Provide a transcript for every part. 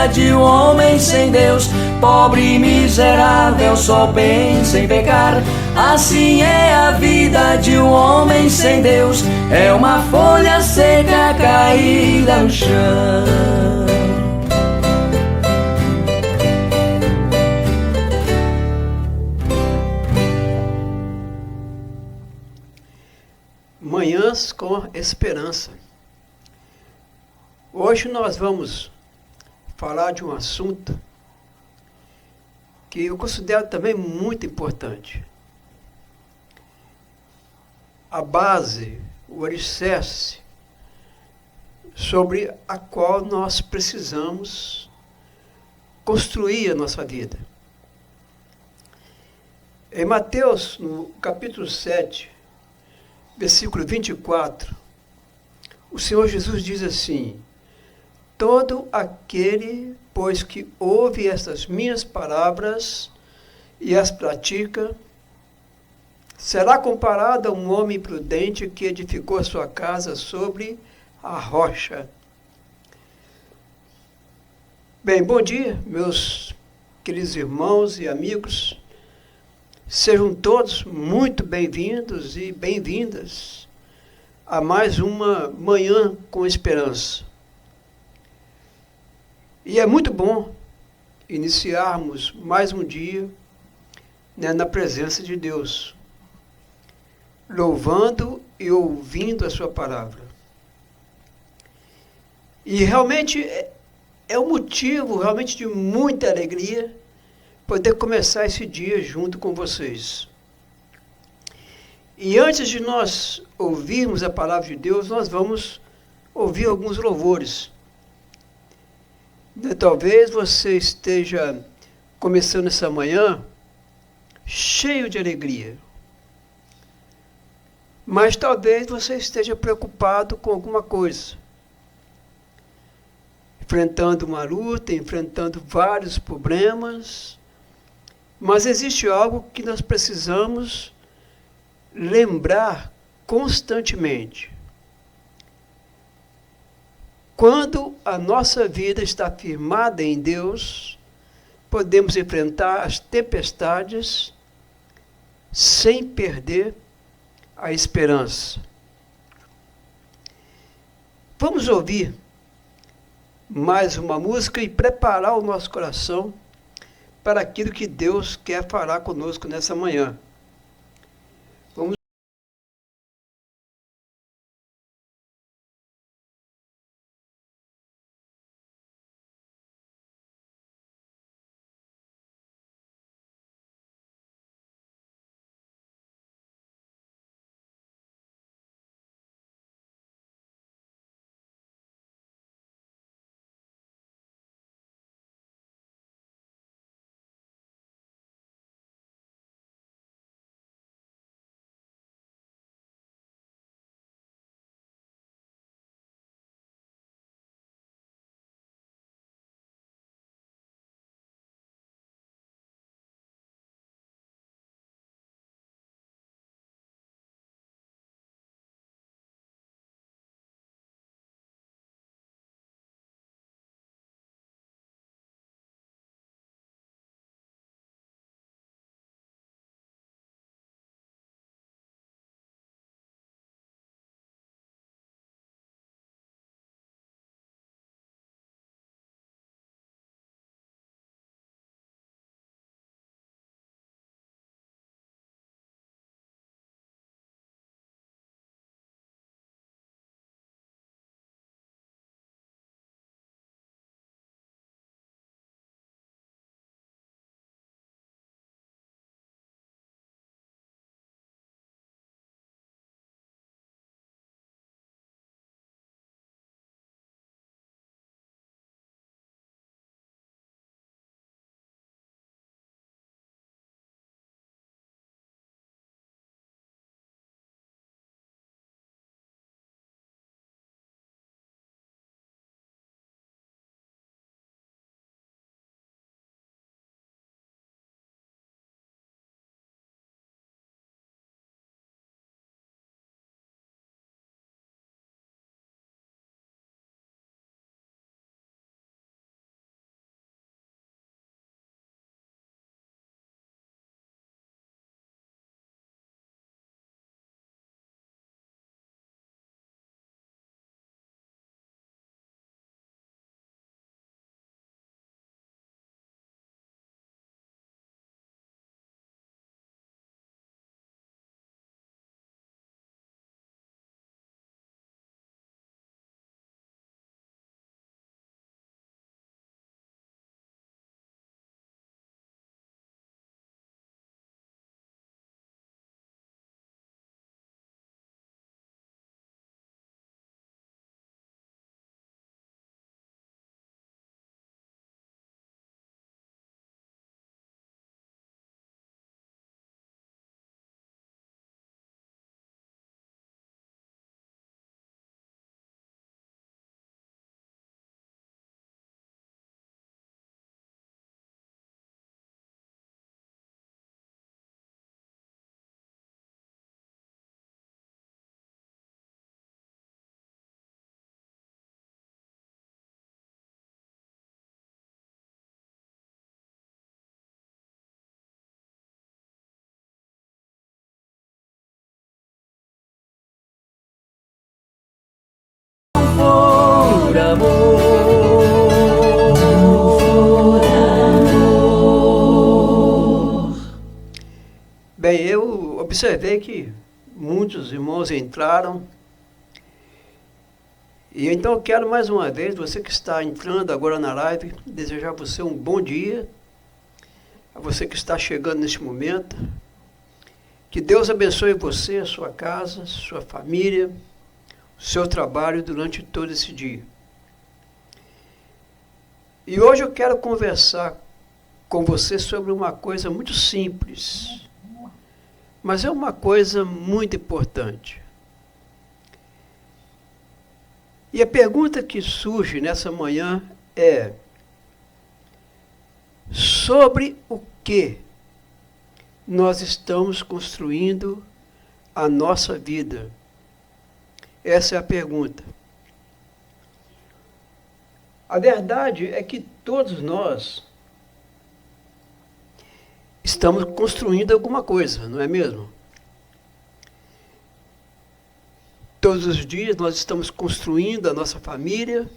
vida de um homem sem Deus, pobre e miserável, só pensa em pecar. Assim é a vida de um homem sem Deus, é uma folha seca caída no chão. Manhãs com Esperança. Hoje nós vamos falar de um assunto que eu considero também muito importante. A base, o alicerce sobre a qual nós precisamos construir a nossa vida. Em Mateus, no capítulo 7, versículo 24, o Senhor Jesus diz assim: todo aquele, pois, que ouve estas minhas palavras e as pratica, será comparado a um homem prudente que edificou a sua casa sobre a rocha. Bem, bom dia, meus queridos irmãos e amigos. Sejam todos muito bem-vindos e bem-vindas a mais uma Manhã com Esperança. E é muito bom iniciarmos mais um dia, na presença de Deus, louvando e ouvindo a sua palavra. E realmente é um motivo realmente de muita alegria poder começar esse dia junto com vocês. E antes de nós ouvirmos a palavra de Deus, nós vamos ouvir alguns louvores. Talvez você esteja começando essa manhã cheio de alegria. Mas talvez você esteja preocupado com alguma coisa. Enfrentando uma luta, enfrentando vários problemas. Mas existe algo que nós precisamos lembrar constantemente. Quando a nossa vida está firmada em Deus, podemos enfrentar as tempestades sem perder a esperança. Vamos ouvir mais uma música e preparar o nosso coração para aquilo que Deus quer falar conosco nessa manhã. observei que muitos irmãos entraram. E então eu quero mais uma vez, você que está entrando agora na live, desejar a você um bom dia. A você que está chegando neste momento. Que Deus abençoe você, a sua casa, a sua família, o seu trabalho durante todo esse dia. E hoje eu quero conversar com você sobre uma coisa muito simples, mas é uma coisa muito importante. E a pergunta que surge nessa manhã é: sobre o que nós estamos construindo a nossa vida? Essa é a pergunta. A verdade é que todos nós estamos construindo alguma coisa, não é mesmo? Todos os dias nós estamos construindo a nossa família,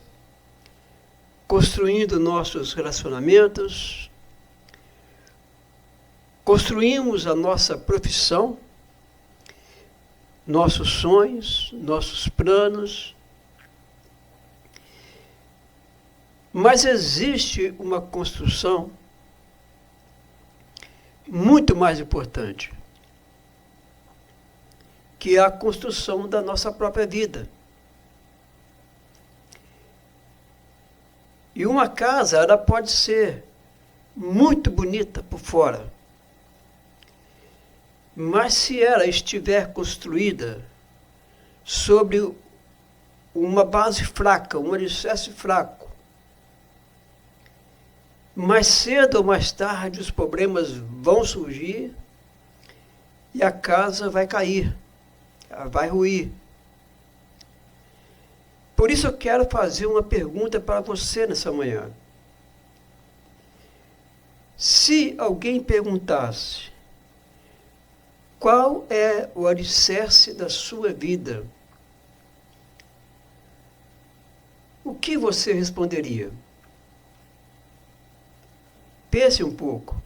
construindo nossos relacionamentos, construímos a nossa profissão, nossos sonhos, nossos planos. Mas existe uma construção muito mais importante, que é a construção da nossa própria vida. E uma casa, ela pode ser muito bonita por fora, mas se ela estiver construída sobre uma base fraca, um alicerce fraco, mais cedo ou mais tarde os problemas vão surgir e a casa vai cair, vai ruir. Por isso eu quero fazer uma pergunta para você nessa manhã. Se alguém perguntasse qual é o alicerce da sua vida, o que você responderia? Pense um pouco.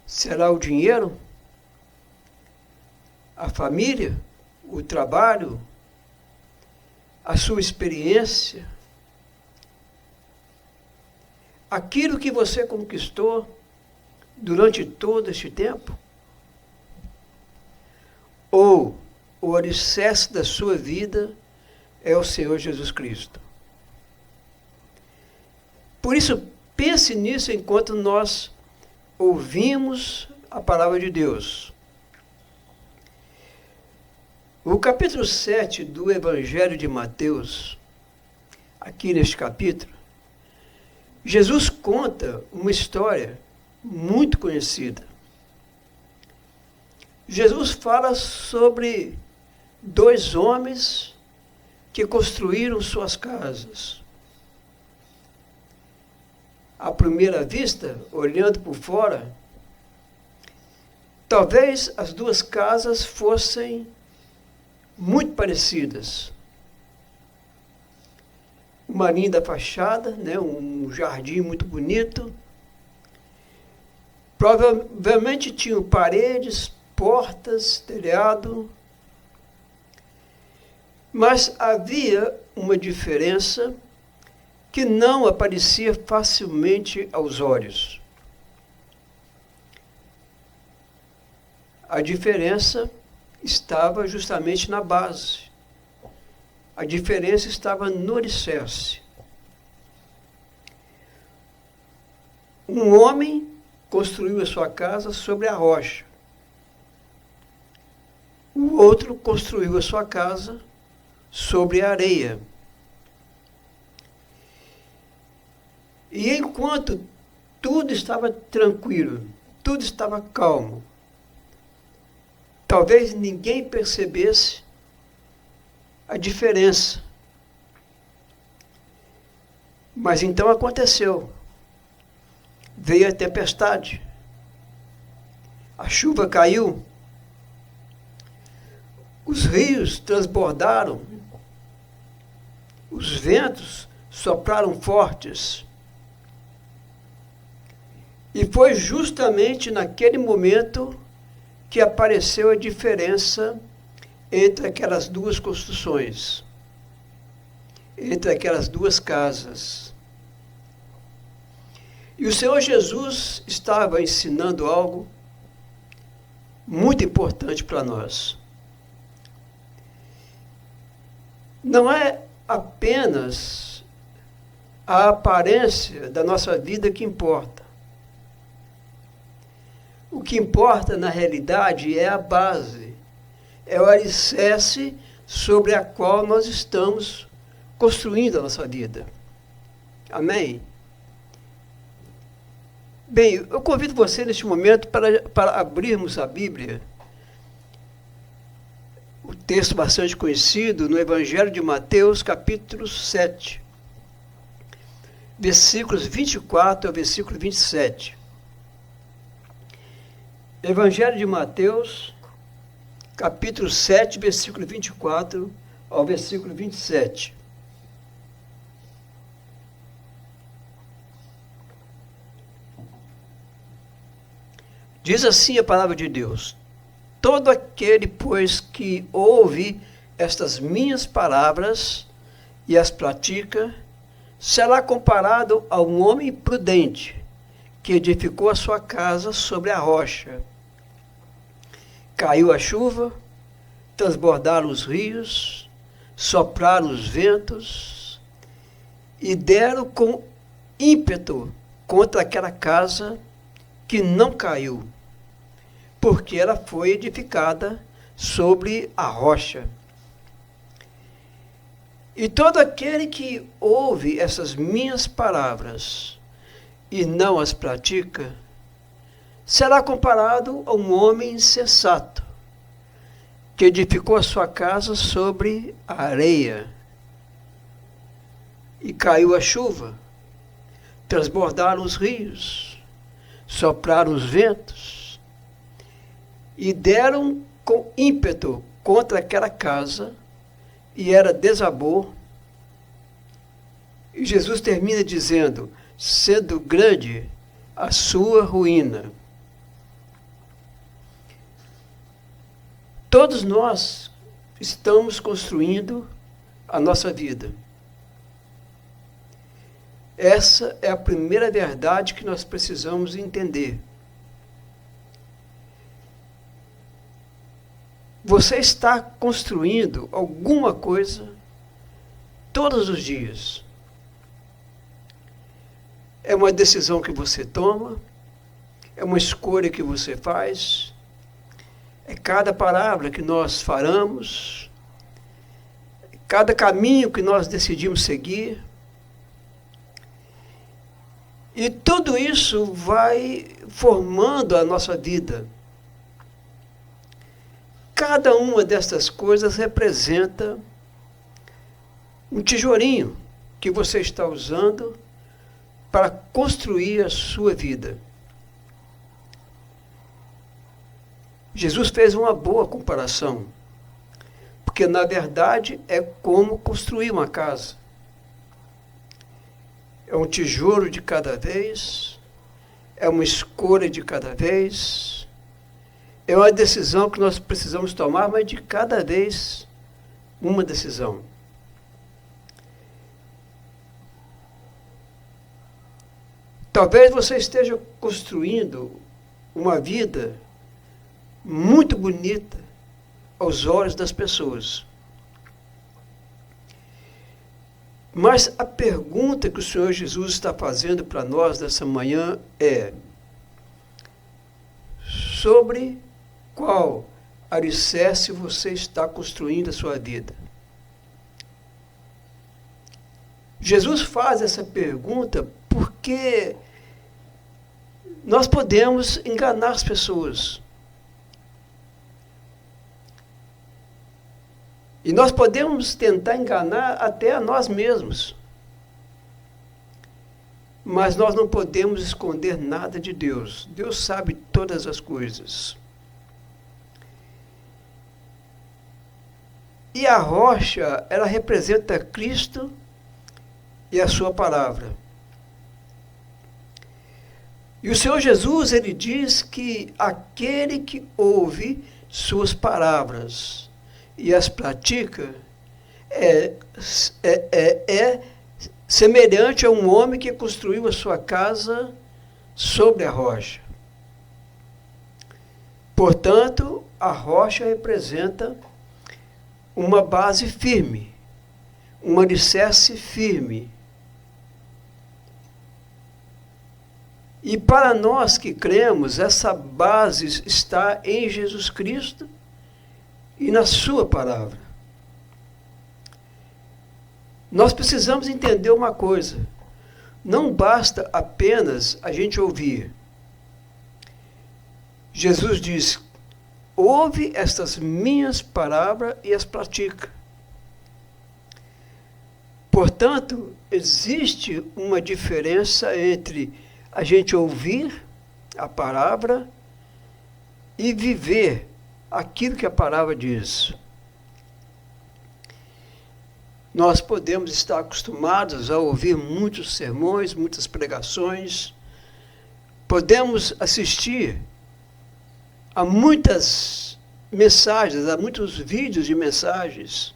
Será o dinheiro? A família? O trabalho? A sua experiência? Aquilo que você conquistou durante todo este tempo? Ou o alicerce da sua vida é o Senhor Jesus Cristo? Por isso, pense nisso enquanto nós ouvimos a palavra de Deus. O capítulo 7 do Evangelho de Mateus, aqui neste capítulo, Jesus conta uma história muito conhecida. Jesus fala sobre dois homens que construíram suas casas. À primeira vista, olhando por fora, talvez as duas casas fossem muito parecidas. Uma linda fachada, né, um jardim muito bonito. Provavelmente tinham paredes, portas, telhado. Mas havia uma diferença que não aparecia facilmente aos olhos. A diferença estava justamente na base. A diferença estava no alicerce. Um homem construiu a sua casa sobre a rocha. O outro construiu a sua casa sobre a areia. E enquanto tudo estava tranquilo, tudo estava calmo, talvez ninguém percebesse a diferença. Mas então aconteceu. Veio a tempestade. A chuva caiu. Os rios transbordaram. Os ventos sopraram fortes. E foi justamente naquele momento que apareceu a diferença entre aquelas duas construções, entre aquelas duas casas. E o Senhor Jesus estava ensinando algo muito importante para nós. Não é apenas a aparência da nossa vida que importa. O que importa, na realidade, é a base, é o alicerce sobre a qual nós estamos construindo a nossa vida. Amém? Bem, eu convido você neste momento para abrirmos a Bíblia, o texto bastante conhecido no Evangelho de Mateus, capítulo 7, versículos 24 ao versículo 27. Evangelho de Mateus, capítulo 7, versículo 24 ao versículo 27. Diz assim a palavra de Deus: todo aquele, pois, que ouve estas minhas palavras e as pratica, será comparado a um homem prudente, que edificou a sua casa sobre a rocha. Caiu a chuva, transbordaram os rios, sopraram os ventos, e deram com ímpeto contra aquela casa, que não caiu, porque ela foi edificada sobre a rocha. E todo aquele que ouve essas minhas palavras e não as pratica, será comparado a um homem insensato, que edificou a sua casa sobre a areia. E caiu a chuva, transbordaram os rios, sopraram os ventos, e deram com ímpeto contra aquela casa, e ela desabou. E Jesus termina dizendo: sendo grande a sua ruína. Todos nós estamos construindo a nossa vida. Essa é a primeira verdade que nós precisamos entender. Você está construindo alguma coisa todos os dias. É uma decisão que você toma, é uma escolha que você faz, é cada palavra que nós falamos, é cada caminho que nós decidimos seguir. E tudo isso vai formando a nossa vida. Cada uma destas coisas representa um tijolinho que você está usando para construir a sua vida. Jesus fez uma boa comparação, porque na verdade é como construir uma casa. É um tijolo de cada vez, é uma escolha de cada vez, é uma decisão que nós precisamos tomar, mas de cada vez uma decisão. Talvez você esteja construindo uma vida muito bonita aos olhos das pessoas. Mas a pergunta que o Senhor Jesus está fazendo para nós nessa manhã é: sobre qual alicerce você está construindo a sua vida? Jesus faz essa pergunta porque nós podemos enganar as pessoas. E nós podemos tentar enganar até a nós mesmos. Mas nós não podemos esconder nada de Deus. Deus sabe todas as coisas. E a rocha, ela representa Cristo e a sua palavra. E o Senhor Jesus, ele diz que aquele que ouve suas palavras e as pratica é semelhante a um homem que construiu a sua casa sobre a rocha. Portanto, a rocha representa uma base firme, um alicerce firme. E para nós que cremos, essa base está em Jesus Cristo e na sua palavra. Nós precisamos entender uma coisa: não basta apenas a gente ouvir. Jesus diz: ouve estas minhas palavras e as pratica. Portanto, existe uma diferença entre a gente ouvir a palavra e viver aquilo que a palavra diz. Nós podemos estar acostumados a ouvir muitos sermões, muitas pregações, podemos assistir a muitas mensagens, a muitos vídeos de mensagens,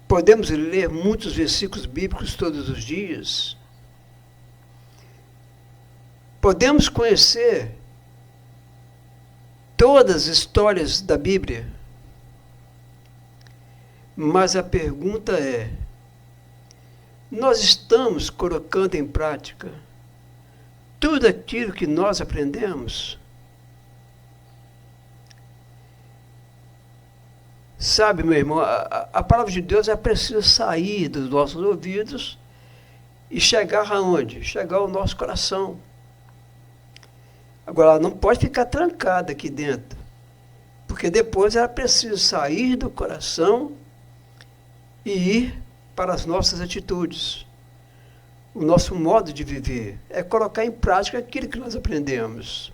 podemos ler muitos versículos bíblicos todos os dias, podemos conhecer todas as histórias da Bíblia, mas a pergunta é: nós estamos colocando em prática tudo aquilo que nós aprendemos? Sabe, meu irmão, a palavra de Deus é preciso sair dos nossos ouvidos e chegar aonde? Chegar ao nosso coração. Agora, ela não pode ficar trancada aqui dentro, porque depois ela precisa sair do coração e ir para as nossas atitudes. O nosso modo de viver é colocar em prática aquilo que nós aprendemos.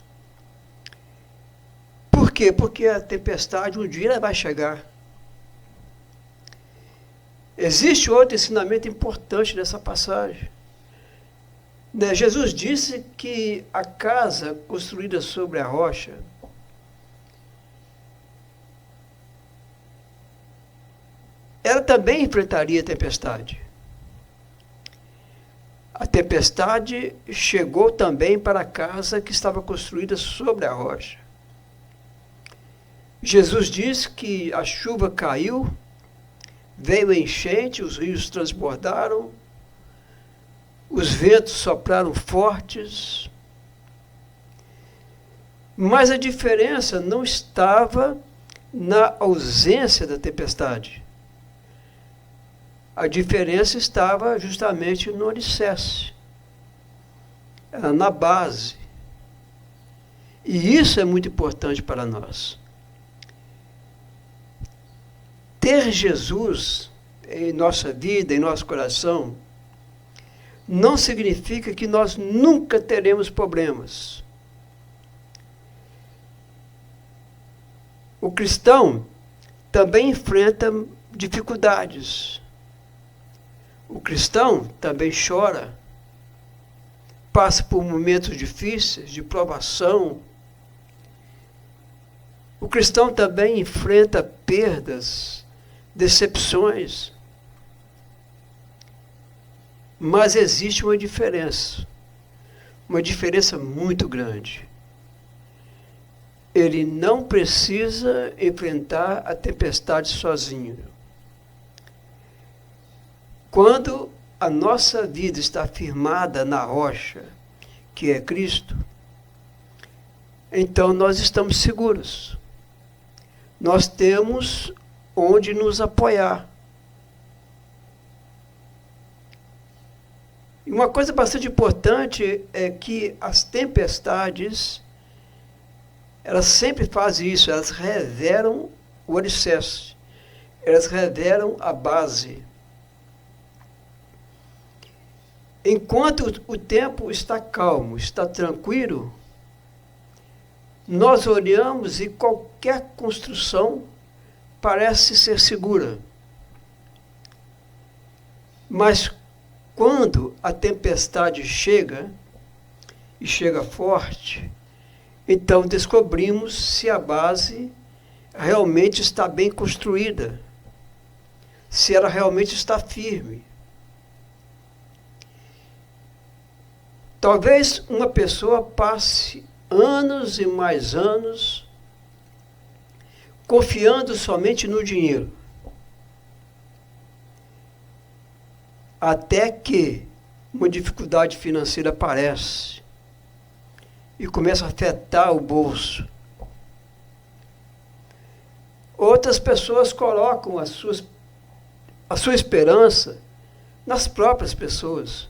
Por quê? Porque a tempestade um dia ela vai chegar. Existe outro ensinamento importante nessa passagem. Jesus disse que a casa construída sobre a rocha ela também enfrentaria a tempestade. A tempestade chegou também para a casa que estava construída sobre a rocha. Jesus disse que a chuva caiu, veio a enchente, os rios transbordaram, os ventos sopraram fortes, mas a diferença não estava na ausência da tempestade. A diferença estava justamente no alicerce, na base. E isso é muito importante para nós. Ter Jesus em nossa vida, em nosso coração, não significa que nós nunca teremos problemas. O cristão também enfrenta dificuldades. O cristão também chora, passa por momentos difíceis, de provação. O cristão também enfrenta perdas, decepções. Mas existe uma diferença muito grande. Ele não precisa enfrentar a tempestade sozinho. Quando a nossa vida está firmada na rocha, que é Cristo, então nós estamos seguros. Nós temos onde nos apoiar. E uma coisa bastante importante é que as tempestades, elas sempre fazem isso, elas revelam o alicerce, elas revelam a base. Enquanto o tempo está calmo, está tranquilo, nós olhamos e qualquer construção parece ser segura. Mas quando a tempestade chega e chega forte, então descobrimos se a base realmente está bem construída, se ela realmente está firme. Talvez uma pessoa passe anos e mais anos confiando somente no dinheiro, até que uma dificuldade financeira aparece e começa a afetar o bolso. Outras pessoas colocam a sua esperança nas próprias pessoas,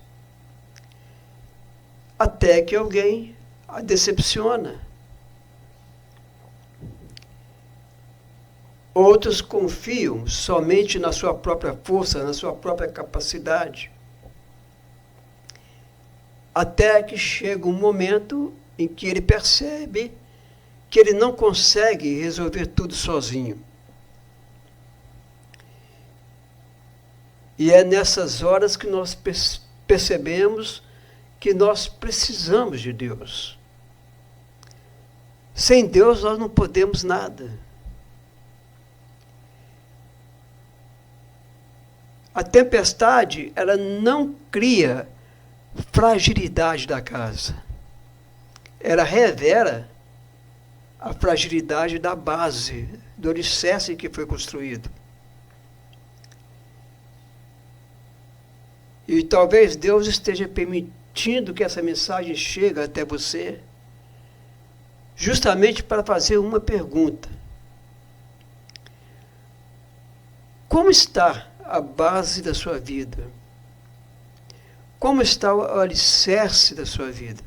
até que alguém a decepciona. Outros confiam somente na sua própria força, na sua própria capacidade, até que chega um momento em que ele percebe que ele não consegue resolver tudo sozinho. E é nessas horas que nós percebemos que nós precisamos de Deus. Sem Deus nós não podemos nada. A tempestade, ela não cria fragilidade da casa. Ela revela a fragilidade da base, do alicerce que foi construído. E talvez Deus esteja permitindo que essa mensagem chegue até você, justamente para fazer uma pergunta. Como está a base da sua vida? Como está o alicerce da sua vida?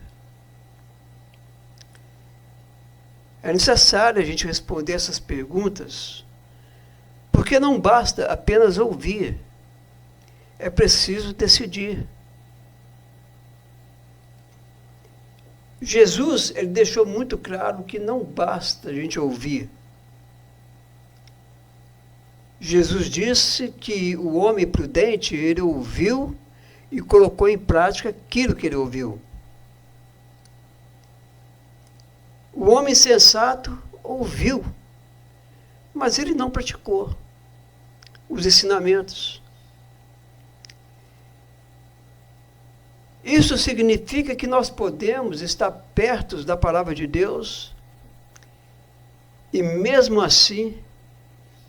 É necessário a gente responder essas perguntas, porque não basta apenas ouvir, é preciso decidir. Jesus, ele deixou muito claro que não basta a gente ouvir. Jesus disse que o homem prudente, ele ouviu e colocou em prática aquilo que ele ouviu. O homem sensato ouviu, mas ele não praticou os ensinamentos. Isso significa que nós podemos estar perto da palavra de Deus e, mesmo assim,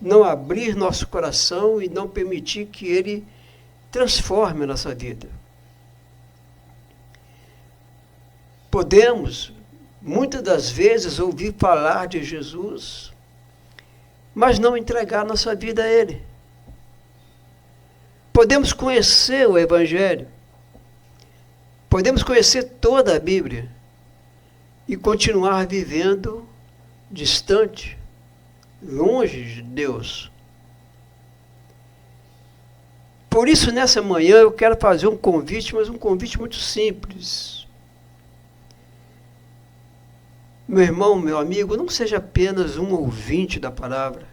não abrir nosso coração e não permitir que Ele transforme a nossa vida. Podemos, muitas das vezes, ouvir falar de Jesus, mas não entregar nossa vida a Ele. Podemos conhecer o Evangelho, podemos conhecer toda a Bíblia e continuar vivendo distante, longe de Deus. Por isso, nessa manhã, eu quero fazer um convite, mas um convite muito simples. Meu irmão, meu amigo, não seja apenas um ouvinte da palavra.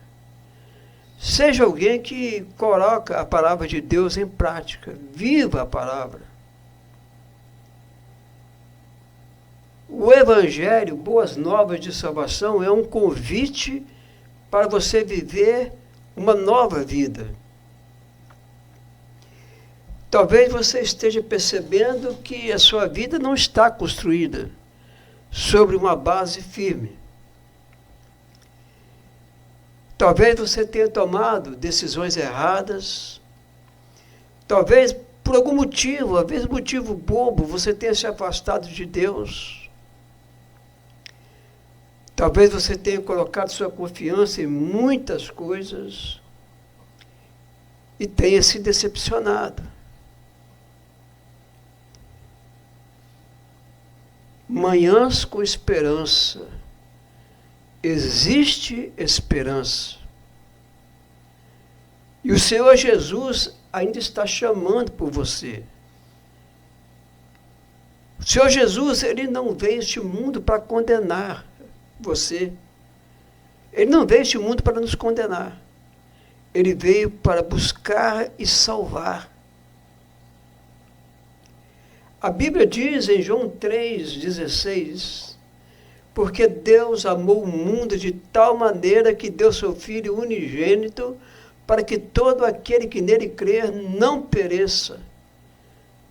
Seja alguém que coloca a palavra de Deus em prática. Viva a palavra. O Evangelho, boas novas de salvação, é um convite para você viver uma nova vida. Talvez você esteja percebendo que a sua vida não está construída sobre uma base firme. Talvez você tenha tomado decisões erradas. Talvez por algum motivo, às vezes motivo bobo, você tenha se afastado de Deus. Talvez você tenha colocado sua confiança em muitas coisas e tenha se decepcionado. Manhãs com esperança. Existe esperança. E o Senhor Jesus ainda está chamando por você. O Senhor Jesus, Ele não veio a este mundo para condenar você. Ele não veio a este mundo para nos condenar. Ele veio para buscar e salvar. A Bíblia diz em João 3,16, porque Deus amou o mundo de tal maneira que deu seu Filho unigênito, para que todo aquele que nele crer não pereça,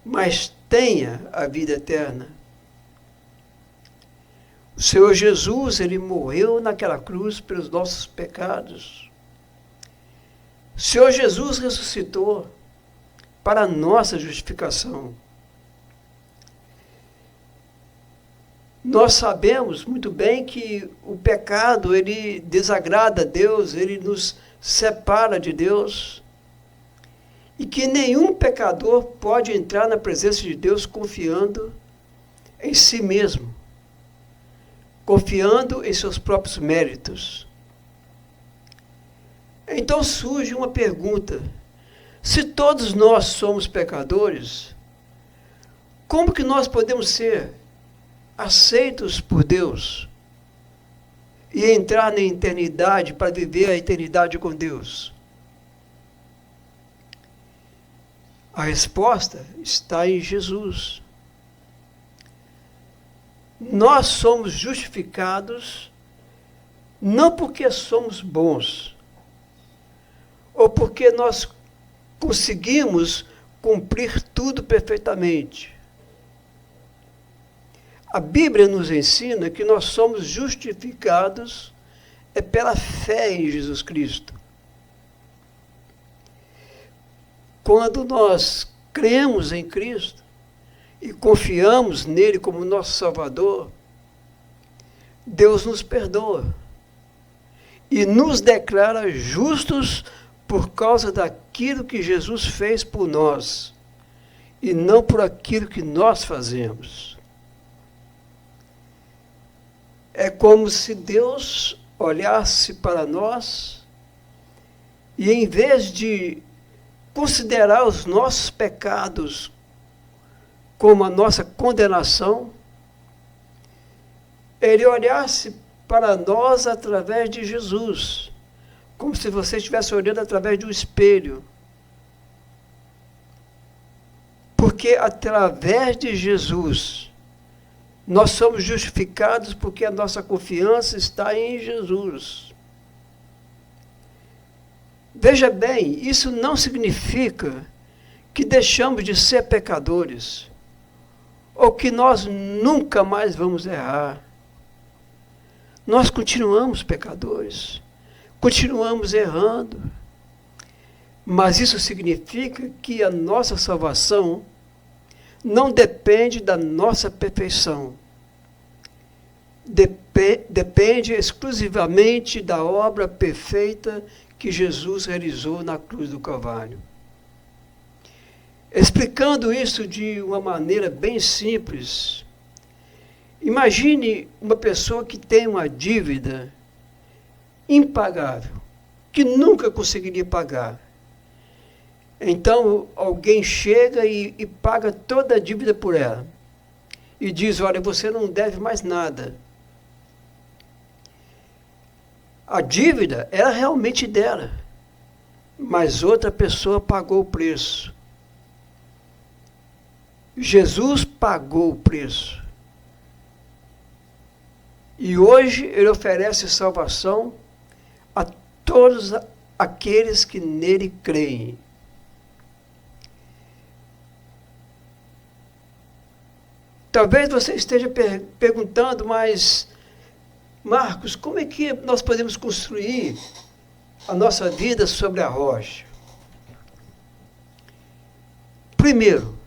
mas tenha a vida eterna. O Senhor Jesus, ele morreu naquela cruz pelos nossos pecados. O Senhor Jesus ressuscitou para a nossa justificação. Nós sabemos muito bem que o pecado, ele desagrada a Deus, ele nos separa de Deus, e que nenhum pecador pode entrar na presença de Deus confiando em si mesmo, confiando em seus próprios méritos. Então surge uma pergunta: se todos nós somos pecadores, como que nós podemos ser aceitos por Deus e entrar na eternidade para viver a eternidade com Deus? A resposta está em Jesus. Nós somos justificados não porque somos bons ou porque nós conseguimos cumprir tudo perfeitamente. A Bíblia nos ensina que nós somos justificados pela fé em Jesus Cristo. Quando nós cremos em Cristo e confiamos nele como nosso Salvador, Deus nos perdoa e nos declara justos por causa daquilo que Jesus fez por nós e não por aquilo que nós fazemos. É como se Deus olhasse para nós e, em vez de considerar os nossos pecados como a nossa condenação, ele olhasse para nós através de Jesus, como se você estivesse olhando através de um espelho. Porque através de Jesus, nós somos justificados porque a nossa confiança está em Jesus. Veja bem, isso não significa que deixamos de ser pecadores, ou que nós nunca mais vamos errar. Nós continuamos pecadores, continuamos errando, mas isso significa que a nossa salvação não depende da nossa perfeição. Depende exclusivamente da obra perfeita que Jesus realizou na cruz do Calvário. Explicando isso de uma maneira bem simples, imagine uma pessoa que tem uma dívida impagável, que nunca conseguiria pagar. Então, alguém chega e paga toda a dívida por ela. E diz: olha, você não deve mais nada. A dívida era realmente dela, mas outra pessoa pagou o preço. Jesus pagou o preço. E hoje ele oferece salvação a todos aqueles que nele creem. Talvez você esteja perguntando, mas, Marcos, como é que nós podemos construir a nossa vida sobre a rocha? Primeiro,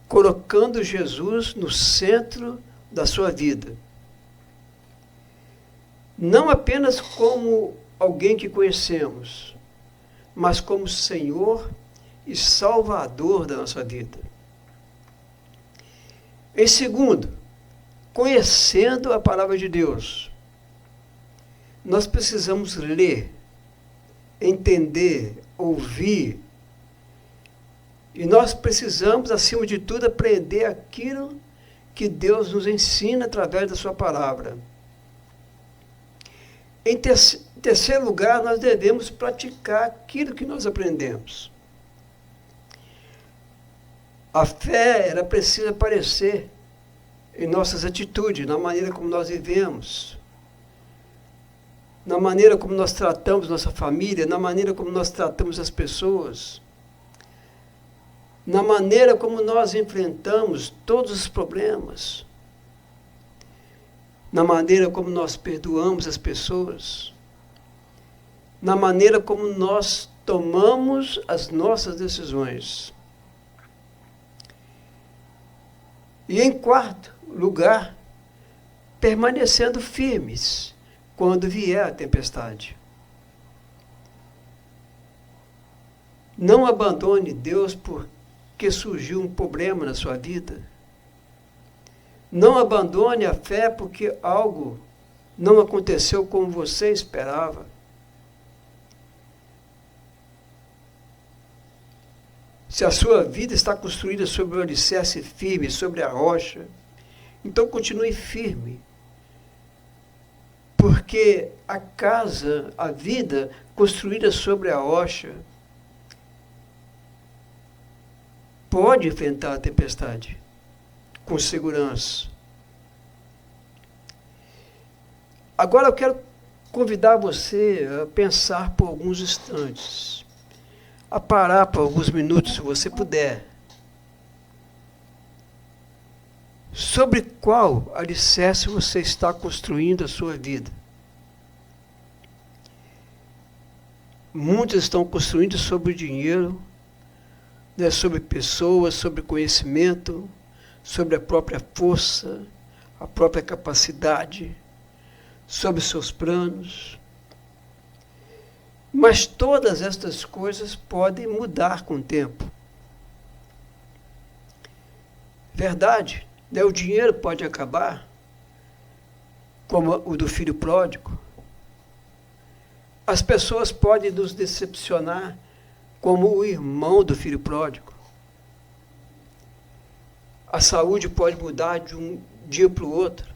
colocando Jesus no centro da sua vida. Não apenas como alguém que conhecemos, mas como Senhor e Salvador da nossa vida. Em segundo, conhecendo a palavra de Deus. Nós precisamos ler, entender, ouvir. E nós precisamos, acima de tudo, aprender aquilo que Deus nos ensina através da sua palavra. Em terceiro lugar, nós devemos praticar aquilo que nós aprendemos. A fé, ela precisa aparecer em nossas atitudes, na maneira como nós vivemos, na maneira como nós tratamos nossa família, na maneira como nós tratamos as pessoas, na maneira como nós enfrentamos todos os problemas, na maneira como nós perdoamos as pessoas, na maneira como nós tomamos as nossas decisões. E em quarto lugar, permanecendo firmes quando vier a tempestade. Não abandone Deus porque surgiu um problema na sua vida. Não abandone a fé porque algo não aconteceu como você esperava. Se a sua vida está construída sobre o alicerce firme, sobre a rocha, então continue firme. Porque a casa, a vida construída sobre a rocha, pode enfrentar a tempestade com segurança. Agora eu quero convidar você a pensar por alguns instantes, a parar por alguns minutos, se você puder. Sobre qual alicerce você está construindo a sua vida? Muitos estão construindo sobre o dinheiro, né, sobre pessoas, sobre conhecimento, sobre a própria força, a própria capacidade, sobre seus planos. Mas todas estas coisas podem mudar com o tempo. Verdade, né? O dinheiro pode acabar, como o do filho pródigo. As pessoas podem nos decepcionar, como o irmão do filho pródigo. A saúde pode mudar de um dia para o outro.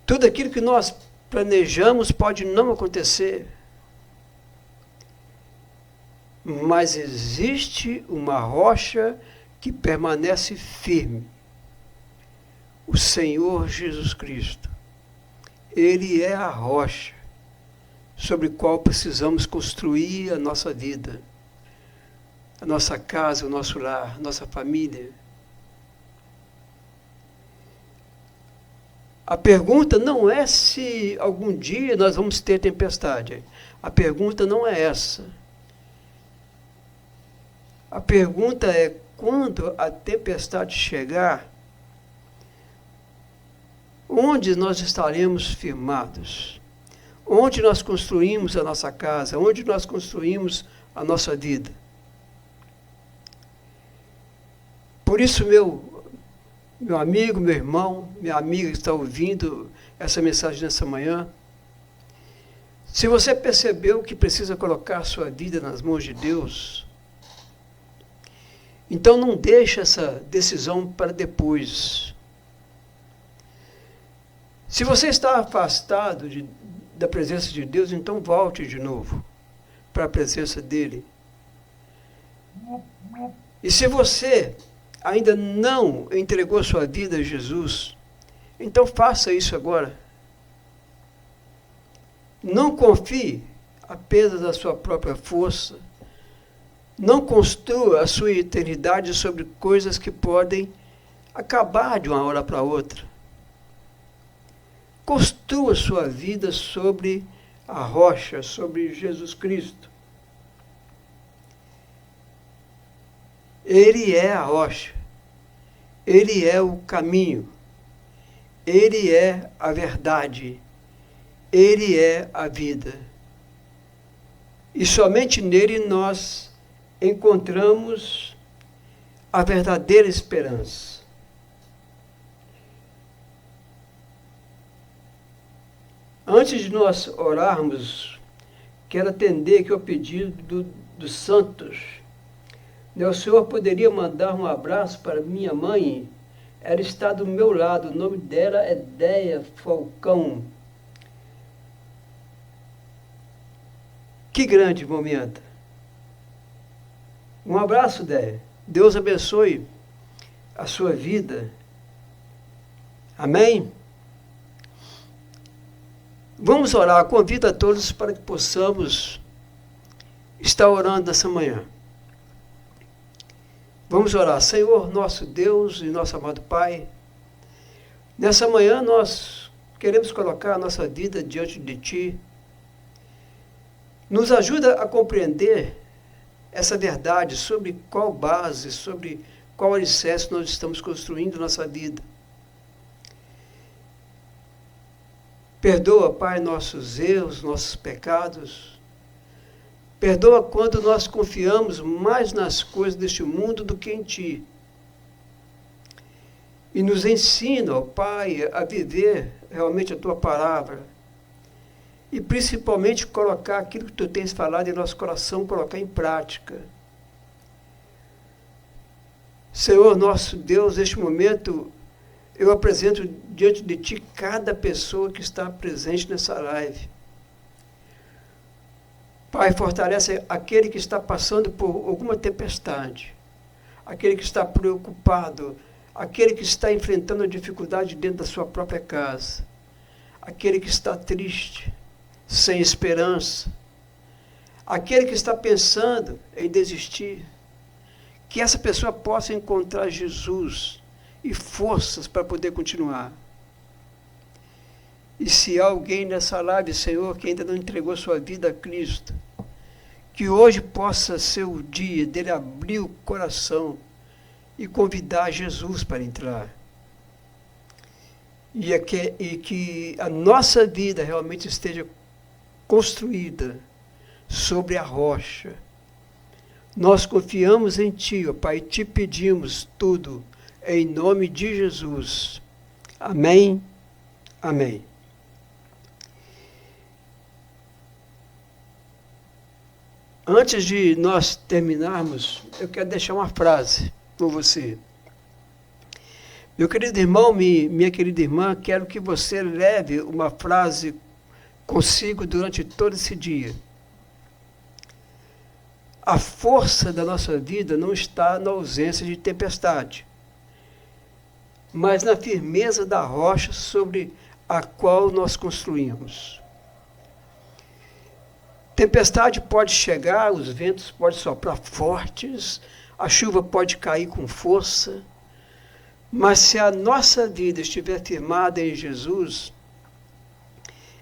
Tudo aquilo que nós planejamos pode não acontecer. Mas existe uma rocha que permanece firme. O Senhor Jesus Cristo. Ele é a rocha sobre a qual precisamos construir a nossa vida, a nossa casa, o nosso lar, a nossa família. A pergunta não é se algum dia nós vamos ter tempestade. A pergunta não é essa. A pergunta é, quando a tempestade chegar, onde nós estaremos firmados? Onde nós construímos a nossa casa? Onde nós construímos a nossa vida? Por isso, meu amigo, meu irmão, minha amiga que está ouvindo essa mensagem nessa manhã, se você percebeu que precisa colocar a sua vida nas mãos de Deus, então não deixe essa decisão para depois. Se você está afastado da presença de Deus, então volte de novo para a presença dele. E se você ainda não entregou sua vida a Jesus, então faça isso agora. Não confie apenas na sua própria força. Não construa a sua eternidade sobre coisas que podem acabar de uma hora para outra. Construa sua vida sobre a rocha, sobre Jesus Cristo. Ele é a rocha. Ele é o caminho. Ele é a verdade. Ele é a vida. E somente nele nós encontramos a verdadeira esperança. Antes de nós orarmos, quero atender aqui ao pedido dos santos. O Senhor poderia mandar um abraço para minha mãe? Ela está do meu lado, o nome dela é Déia Falcão. Que grande momento. Um abraço, Déia. Deus abençoe a sua vida. Amém? Vamos orar. Convido a todos para que possamos estar orando nessa manhã. Vamos orar. Senhor, nosso Deus e nosso amado Pai, nessa manhã nós queremos colocar a nossa vida diante de Ti. Nos ajuda a compreender essa verdade sobre qual base, sobre qual alicerce nós estamos construindo nossa vida. Perdoa, Pai, nossos erros, nossos pecados. Perdoa quando nós confiamos mais nas coisas deste mundo do que em Ti. E nos ensina, ó Pai, a viver realmente a Tua palavra. E principalmente colocar aquilo que Tu tens falado em nosso coração, colocar em prática. Senhor, nosso Deus, neste momento, eu apresento diante de Ti cada pessoa que está presente nessa live. Pai, fortalece aquele que está passando por alguma tempestade, aquele que está preocupado, aquele que está enfrentando a dificuldade dentro da sua própria casa, aquele que está triste, sem esperança, aquele que está pensando em desistir, que essa pessoa possa encontrar Jesus e forças para poder continuar. E se há alguém nessa live, Senhor, que ainda não entregou sua vida a Cristo, que hoje possa ser o dia dele abrir o coração e convidar Jesus para entrar. E que a nossa vida realmente esteja construída sobre a rocha. Nós confiamos em Ti, ó Pai, e Te pedimos tudo, em nome de Jesus. Amém. Amém. Antes de nós terminarmos, eu quero deixar uma frase com você. Meu querido irmão, minha querida irmã, quero que você leve uma frase consigo durante todo esse dia. A força da nossa vida não está na ausência de tempestade, mas na firmeza da rocha sobre a qual nós construímos. Tempestade pode chegar, os ventos podem soprar fortes, a chuva pode cair com força, mas se a nossa vida estiver firmada em Jesus,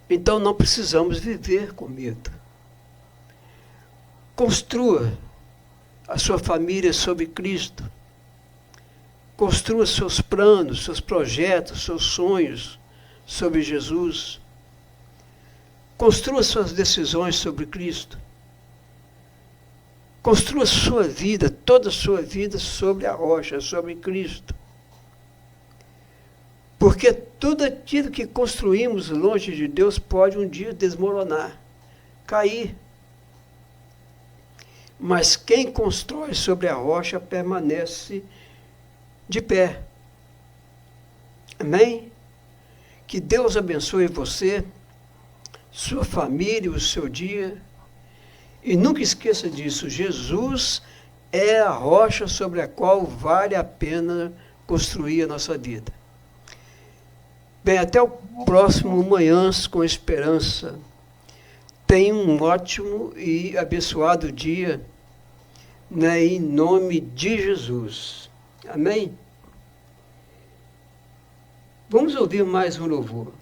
então não precisamos viver com medo. Construa a sua família sobre Cristo. Construa seus planos, seus projetos, seus sonhos sobre Jesus. Construa suas decisões sobre Cristo. Construa sua vida, toda a sua vida sobre a rocha, sobre Cristo. Porque tudo aquilo que construímos longe de Deus pode um dia desmoronar, cair. Mas quem constrói sobre a rocha permanece de pé. Amém? Que Deus abençoe você, sua família, o seu dia. E nunca esqueça disso, Jesus é a rocha sobre a qual vale a pena construir a nossa vida. Bem, até o próximo Manhãs com Esperança. Tenha um ótimo e abençoado dia, né, em nome de Jesus. Amém? Vamos ouvir mais um louvor.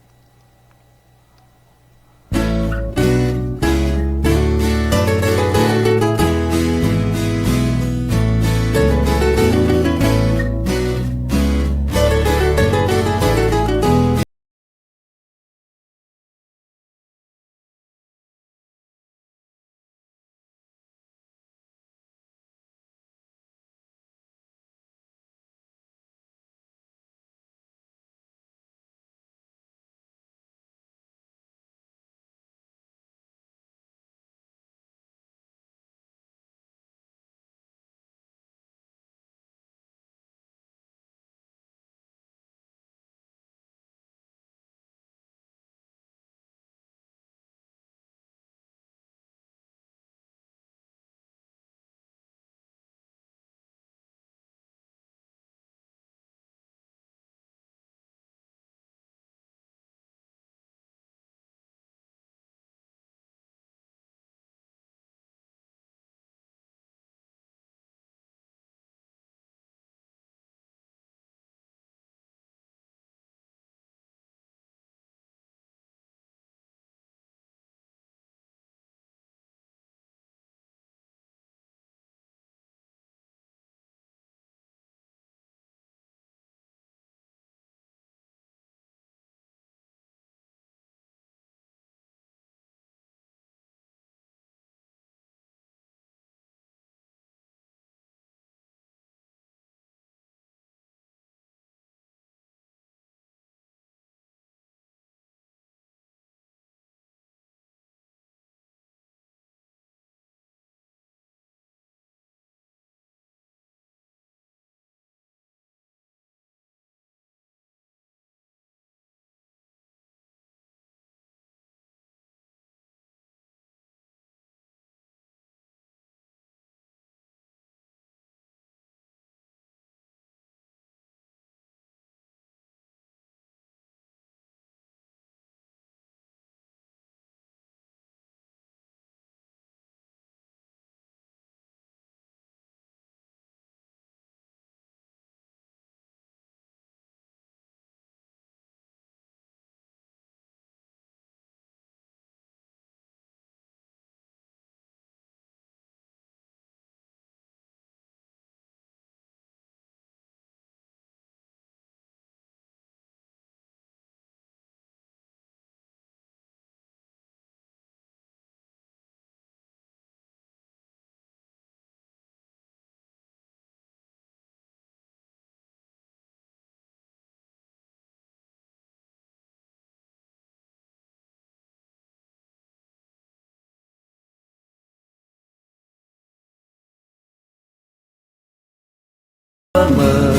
sua mão.